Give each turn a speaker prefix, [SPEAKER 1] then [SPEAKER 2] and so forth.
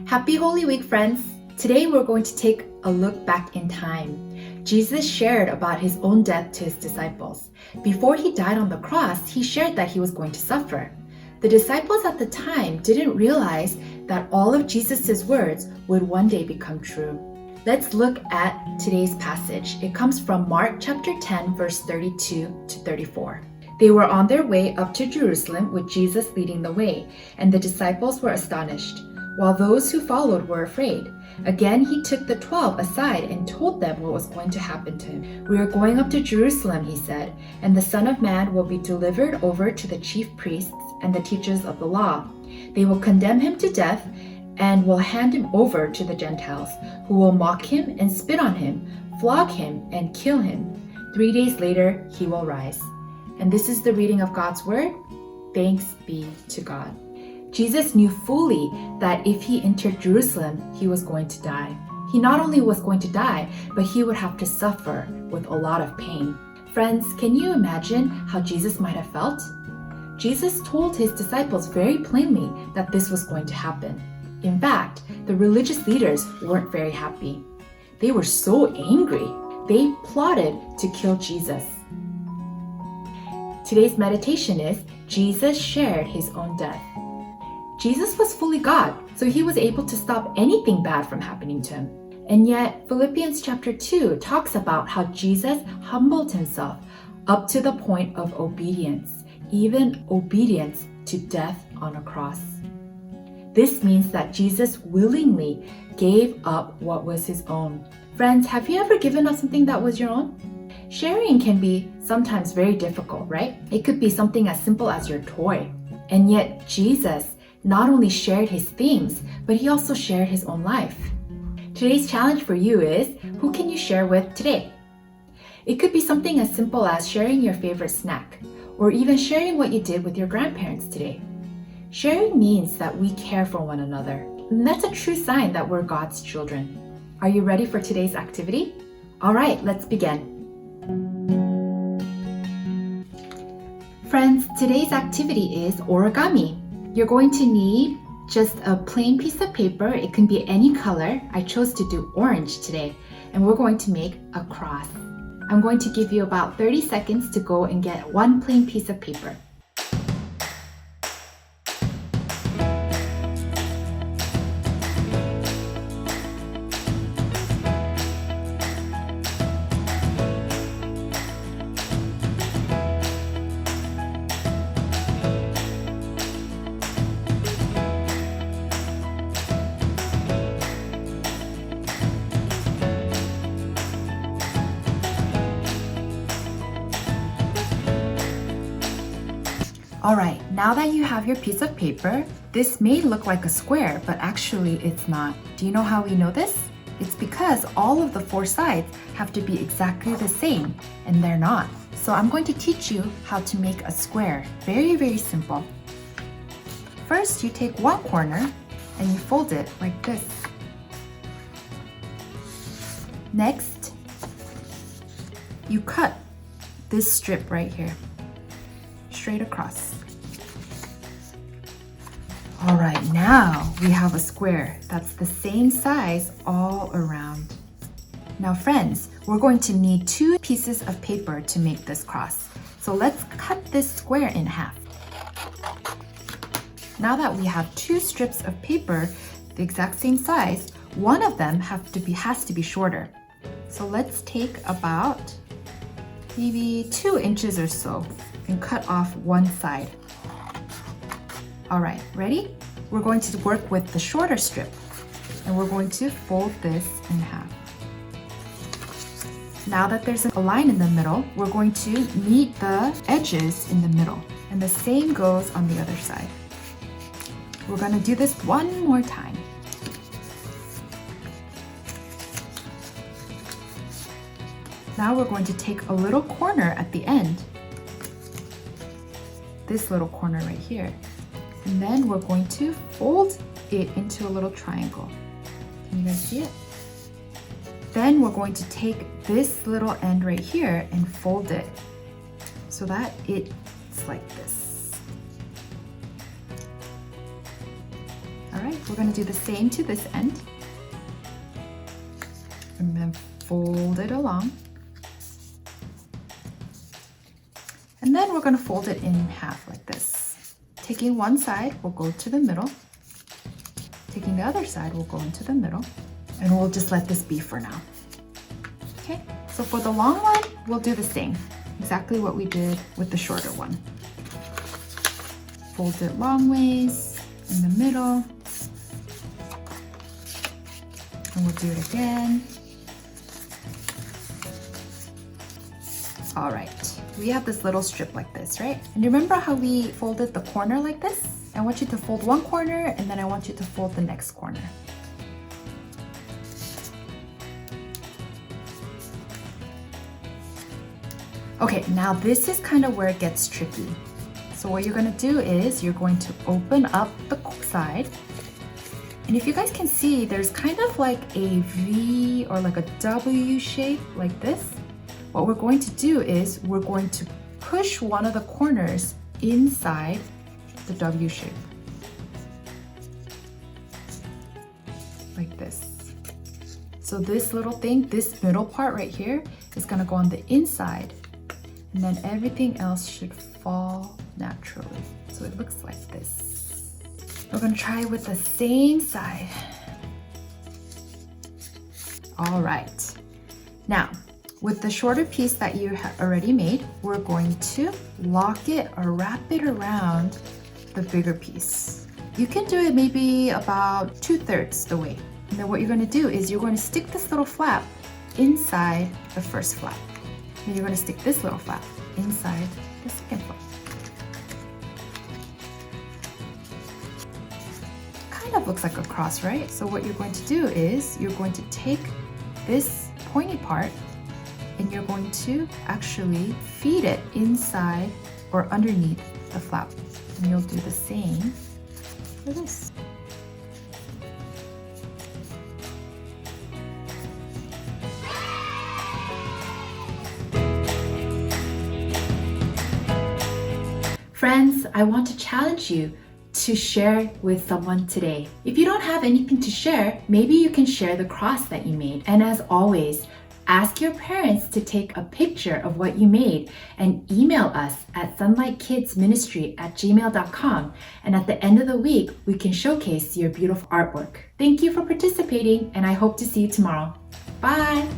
[SPEAKER 1] Happy Holy Week, friends! Today we're going to take a look back in time. Jesus shared about his own death to his disciples. Before he died on the cross, he shared that he was going to suffer. The disciples at the time didn't realize that all of Jesus' words would one day become true. Let's look at today's passage. It comes from Mark chapter 10, verse 32 to 34. They were on their way up to Jerusalem with Jesus leading the way, and the disciples were astonished, while those who followed were afraid. Again, he took the 12 aside and told them what was going to happen to him. "We are going up to Jerusalem," he said, "and the Son of Man will be delivered over to the chief priests and the teachers of the law. They will condemn him to death and will hand him over to the Gentiles, who will mock him and spit on him, flog him and kill him. 3 days later, he will rise." And this is the reading of God's word. Thanks be to God. Jesus knew fully that if he entered Jerusalem, he was going to die. He not only was going to die, but he would have to suffer with a lot of pain. Friends, can you imagine how Jesus might have felt? Jesus told his disciples very plainly that this was going to happen. In fact, the religious leaders weren't very happy. They were so angry. They plotted to kill Jesus. Today's meditation is Jesus shared his own death. Jesus was fully God, so he was able to stop anything bad from happening to him. And yet, Philippians chapter 2 talks about how Jesus humbled himself up to the point of obedience, even obedience to death on a cross. This means that Jesus willingly gave up what was his own. Friends, have you ever given up something that was your own? Sharing can be sometimes very difficult, right? It could be something as simple as your toy. And yet, Jesus not only shared his things, but he also shared his own life. Today's challenge for you is, who can you share with today? It could be something as simple as sharing your favorite snack, or even sharing what you did with your grandparents today. Sharing means that we care for one another, and that's a true sign that we're God's children. Are you ready for today's activity? All right, let's begin. Friends, today's activity is origami. You're going to need just a plain piece of paper. It can be any color. I chose to do orange today, and we're going to make a cross. I'm going to give you about 30 seconds to go and get one plain piece of paper. Alright, now that you have your piece of paper, this may look like a square, but actually it's not. Do you know how we know this? It's because all of the four sides have to be exactly the same, and they're not. So I'm going to teach you how to make a square. Very, very simple. First, you take one corner and you fold it like this. Next, you cut this strip right here, straight across. All right, now we have a square that's the same size all around. Now friends, we're going to need 2 pieces of paper to make this cross. So let's cut this square in half. Now that we have 2 strips of paper, the exact same size, one of them has to be shorter. So let's take about maybe 2 inches or so and cut off one side. All right, ready? We're going to work with the shorter strip, and we're going to fold this in half. Now that there's a line in the middle, we're going to meet the edges in the middle, and the same goes on the other side. We're going to do this one more time. Now we're going to take a little corner at the end, this little corner right here, and then we're going to fold it into a little triangle. Can you guys see it? Then we're going to take this little end right here and fold it so that it's like this. All All right, we're gonna do the same to this end. And then fold it along. And then we're gonna fold it in half like this. Taking one side, we'll go to the middle. Taking the other side, we'll go into the middle. And we'll just let this be for now. Okay, so for the long one, we'll do the same. Exactly what we did with the shorter one. Fold it long ways in the middle. And we'll do it again. All right, we have this little strip like this, right? And remember how we folded the corner like this? I want you to fold one corner and then I want you to fold the next corner. Okay, now this is kind of where it gets tricky. So what you're gonna do is you're going to open up the side. And if you guys can see, there's kind of like a V or like a W shape like this. What we're going to do is we're going to push one of the corners inside the W shape. Like this. So this little thing, this middle part right here is gonna go on the inside, and then everything else should fall naturally. So it looks like this. We're gonna try with the same side. All right. Now, with the shorter piece that you have already made, we're going to lock it or wrap it around the bigger piece. You can do it maybe about 2/3 the way. And then what you're gonna do is you're going to stick this little flap inside the first flap. And you're gonna stick this little flap inside the second flap. Kind of looks like a cross, right? So what you're going to do is you're going to take this pointy part and you're going to actually feed it inside or underneath the flap. And you'll do the same for this. Friends, I want to challenge you to share with someone today. If you don't have anything to share, maybe you can share the cross that you made. And as always, ask your parents to take a picture of what you made and email us at sonlightkidsministry@gmail.com. And at the end of the week, we can showcase your beautiful artwork. Thank you for participating, and I hope to see you tomorrow. Bye!